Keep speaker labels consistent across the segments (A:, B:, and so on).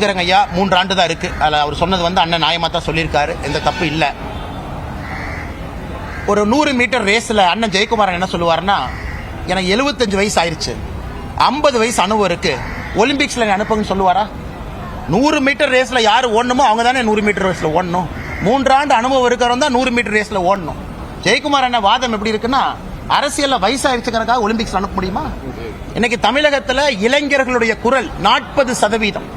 A: ஐயா 3 ஆண்டு தான் இருக்கு. அவர் சொன்னது அண்ணன் நியாயமா தான் சொல்லியிருக்காரு, எந்த தப்பு இல்லை. ஒரு 100 மீட்டர் ரேஸ்ல அண்ணன் ஜெயக்குமாரன் என்ன சொல்லுவாருன்னா, எனக்கு 75 வயசு ஆயிருச்சு, 50 வயசு அனுபவம் இருக்கு, ஒலிம்பிக்ஸ்ல அனுப்புங்கன்னு சொல்லுவாரா? 100 மீட்டர் ரேஸ்ல யாரு ஓடணுமோ அவங்க தானே 100 மீட்டர் ரேஸ்ல ஓடணும். 3 ஆண்டு அனுபவம் இருக்கிறவங்க தான் 100 மீட்டர் ரேஸ்ல ஓடணும். ஜெயக்குமார் அண்ணன் வாதம் எப்படி இருக்குன்னா, அரசியல்ல வயசாயிருச்சுங்கிறதுக்காக ஒலிம்பிக்ஸ் அனுப்ப முடியுமா? இன்னைக்கு தமிழகத்தில் இளைஞர்களுடைய குரல் 40%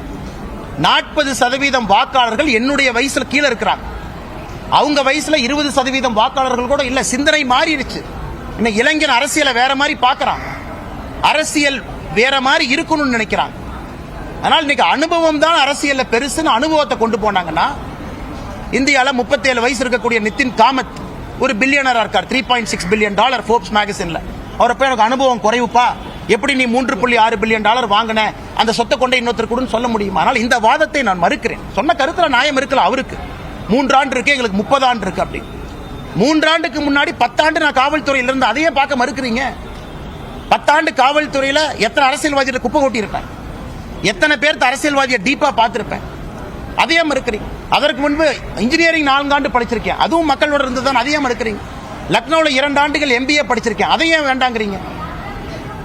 A: வாக்காளர்கள் என்னுடைய வயசுல கீழே இருக்கிறாங்க. அவங்க வயசுல 20% வாக்காளர்கள் கூட இல்ல. சிந்தனை மாறிடுச்சு. இன்னைக்கு இளைஞன் அரசியலை வேற மாதிரி பார்க்கறான், அரசியல் வேற மாதிரி இருக்கணும்னு நினைக்கிறாங்க. அதனால இன்னைக்கு அனுபவம் தான் அரசியல்ல பெருசுன்னு அனுபவத்தை கொண்டு போனாங்கன்னா, இந்தியால 37 வயசு இருக்கக்கூடிய நிதின் காமத் ஒரு பில்லியனரா இருக்கார், $3.6 பில்லியன் ஃபோர்ப்ஸ் மேகசின்ல. அவரை போய் எனக்கு அனுபவம் குறைவுப்பா, எப்படி நீ $3.6 பில்லியன் வாங்கின, அந்த சொத்தை கொண்டே இன்னொருத்தர் கூட சொல்ல முடியுமா? ஆனால் இந்த வாதத்தை நான் மறுக்கிறேன். சொன்ன கருத்துல நியாயம் இருக்கலாம். அவருக்கு 3 ஆண்டு இருக்கு, எங்களுக்கு 30 ஆண்டு இருக்கு. அப்படி 3 ஆண்டுக்கு முன்னாடி 10 ஆண்டு நான் காவல்துறையில இருந்து, அதையே பார்க்க மறுக்கிறீங்க. 10 ஆண்டு காவல்துறையில எத்தனை அரசியல்வாதிகளை குப்பை கொட்டி இருப்பேன், எத்தனை பேர் அரசியல்வாதியை டீப்பா பார்த்திருப்பேன், அதையே மறுக்கிறீங்க. அதற்கு முன்பு இன்ஜினியரிங் 4 ஆண்டு படிச்சிருக்கேன், அதுவும் மக்களோட இருந்துதான், அதையே மறுக்கிறீங்க. லக்னோவில் 2 ஆண்டுகள் MBA படிச்சிருக்கேன், அதையும் வேண்டாங்கிறீங்க.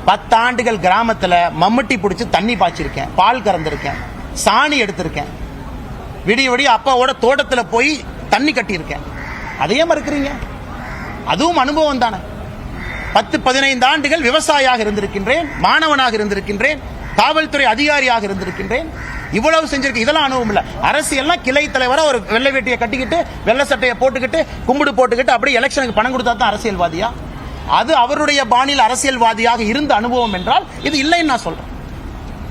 A: 10 ஆண்டுகள் கிராமத்தில் மம்முட்டி பிடிச்சி தண்ணி பாய்ச்சிருக்கேன், பால் கறந்திருக்கேன், சாணி எடுத்திருக்கேன், விடிய விடிய அப்பாவோட தோட்டத்தில் போய் தண்ணி கட்டியிருக்கேன், அதையே மறுக்கிறீங்க. அதுவும் அனுபவம் தானே. 10-15 ஆண்டுகள் விவசாயியாக இருந்திருக்கின்றேன், மாணவனாக இருந்திருக்கின்றேன், காவல்துறை அதிகாரியாக இருந்திருக்கின்றேன். இவ்வளவு செஞ்சிருக்கு. இதெல்லாம் அனுபவம் இல்ல. அரசியல்னா கிளை தலைவரா ஒரு வெள்ளை வேட்டியை கட்டிக்கிட்டு வெள்ளை சட்டையை போட்டுக்கிட்டு கும்பிடு போட்டுக்கிட்டு அப்படியே எலெக்ஷனுக்கு பணம் கொடுத்தா தான் அரசியல்வாதியா? அது அவருடைய பாணியில் அரசியல்வாதியாக இருந்த அனுபவம் என்றால் இது இல்லைன்னு நான் சொல்றேன்.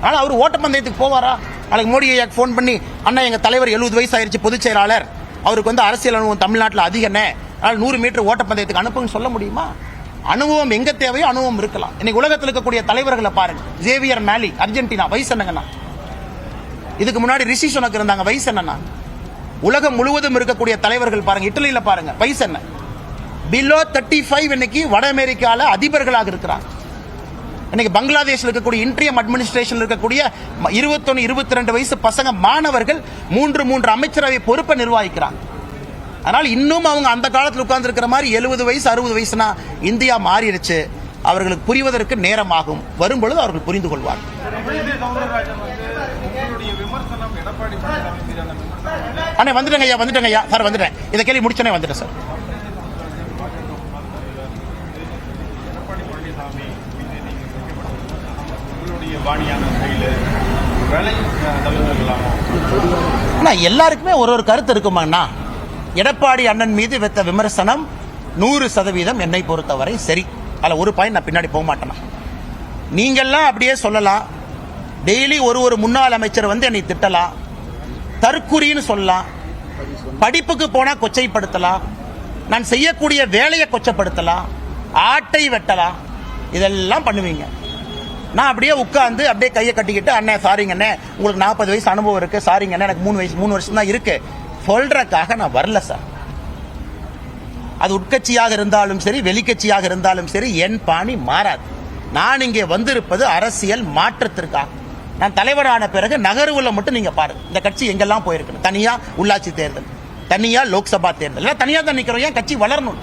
A: ஆனால் அவர் ஓட்டப்பந்தயத்துக்கு போவாரா? நாளைக்கு மோடி ஐயா போன் பண்ணி, அண்ணா எங்க தலைவர் 70 வயசு ஆயிருச்சு, பொதுச் செயலாளர், அவருக்கு அரசியல் அனுபவம் தமிழ்நாட்டில் அதிகனே, அதனால் 100 மீட்டர் ஓட்டப்பந்தயத்துக்கு அனுப்புன்னு சொல்ல முடியுமா? அனுபவம் எங்க தேவையோ அனுபவம் இருக்கலாம். இன்னைக்கு உலகத்தில் இருக்கக்கூடிய தலைவர்களை பாருங்க. ஜேவியர் மேலி, அர்ஜென்டினா, வயசு என்னங்கண்ணா? இதுக்கு முன்னாடி ரிஷி சுனக் இருந்தாங்க, வயசு என்னன்னா? உலகம் முழுவதும் இருக்கக்கூடிய தலைவர்கள் பாருங்க. இட்டலியில பாருங்க, வயசு என்ன? பிலோ 35 இன்னைக்கு வட அமெரிக்கால அதிபர்களாக இருக்கிறாங்க. இன்னைக்கு பங்களாதேஷ் இருக்கக்கூடிய இன்ட்ரியம் அட்மினிஸ்ட்ரேஷன் இருக்கக்கூடிய 21-22 வயசு பசங்க மாணவர்கள் 3 அமைச்சரவை பொறுப்பை நிர்வகிக்கிறாங்க. அதனால இன்னும் அவங்க அந்த காலத்தில் உட்கார்ந்து இருக்கிற மாதிரி 70 வயசு 60 வயசுனா இந்தியா மாறிடுச்சு. அவர்களுக்கு புரிவதற்கு நேரமாகும். வரும்பொழுது அவர்கள் புரிந்து கொள்வார். அண்ணே வந்துட்டேங்க ஐயா சார், வந்துட்டேன். இதை கேள்வி முடிச்சோன்னே வந்துட்டேன் சார். எல்லாருக்குமே ஒரு கருத்து இருக்குமாண்ணா. எடப்பாடி அண்ணன் மீது வைத்த விமர்சனம் 100% என்னை பொறுத்தவரை சரி. அதுல ஒரு பாயிண்ட் நான் பின்னாடி போக மாட்டேனா. நீங்கெல்லாம் அப்படியே சொல்லலாம், டெய்லி ஒரு முன்னாள் அமைச்சர் என்னை திட்டலாம், தற்குறின்னு சொல்லலாம், படிப்புக்கு போனா கொச்சைப்படுத்தலாம், நான் செய்யக்கூடிய வேலையை கொச்சப்படுத்தலாம், ஆட்டை வெட்டலாம், இதெல்லாம் பண்ணுவீங்க. நான் அப்படியே உட்கார்ந்து அப்படியே கையை கட்டிக்கிட்டு, அண்ணே சாரிங்க அண்ணே, உங்களுக்கு 40 வயசு அனுபவம் இருக்கு, சாரிங்க அண்ணே எனக்கு 3 வருஷம் தான் இருக்கு சொல்றதுக்காக நான் வரல சார். அது உட்கட்சியாக இருந்தாலும் சரி, வெளிக்கட்சியாக இருந்தாலும் சரி, என் பாணி மாறாது. நான் இங்கே வந்திருப்பது அரசியல் மாற்றத்திற்காக. நான் தலைவரான பிறகு நகர்வுல மட்டும் நீங்க பாருங்க, இந்த கட்சி எங்கெல்லாம் போயிருக்கு. தனியா உள்ளாட்சி தேர்தல், தனியா லோக்சபா தேர்தல், தனியா தான் நிக்கிறோம். ஏன் கட்சி வளரணும்.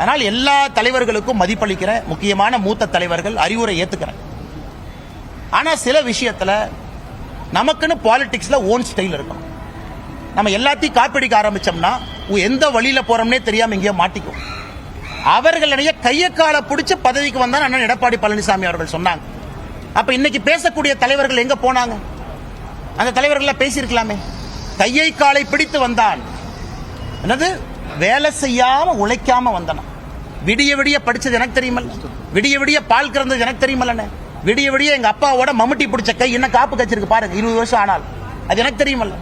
A: அதனால் எல்லா தலைவர்களுக்கும் மதிப்பளிக்கிற முக்கியமான மூத்த தலைவர்கள் அறிவுரை ஏத்துக்கிறேன். ஆனா சில விஷயத்துல நமக்குன்னு பாலிடிக்ஸ்ல ஓன் ஸ்டைல் இருக்கணும். நம்ம எல்லாத்தையும் காப்பிடிக்க ஆரம்பிச்சோம்னா எந்த வழியில போறோம்னே தெரியாம எங்கேயோ மாட்டிக்கும். அவர்களுடைய கையை காலை பிடிச்ச பதவிக்கு வந்தான் அண்ணன் எடப்பாடி பழனிசாமி அவர்கள் சொன்னாங்க. அப்ப இன்னைக்கு பேசக்கூடிய தலைவர்கள் எங்க போனாங்க? அந்த தலைவர்கள் பேசியிருக்கலாமே. கையை காலை பிடித்து வந்தான், என்னது வேலை செய்யாம உழைக்காம வந்தன. விடிய விடிய படிச்சது எனக்கு தெரியுமல்ல, விடிய விடிய பால் கறந்தது எனக்கு தெரியுமல்ல, விடிய விடிய எங்க அப்பாவோட மம்முட்டி பிடிச்ச கை என்ன காப்பு கச்சிருக்கு பாருங்க, 20 வருஷம் ஆனால் அது எனக்கு தெரியுமல்ல.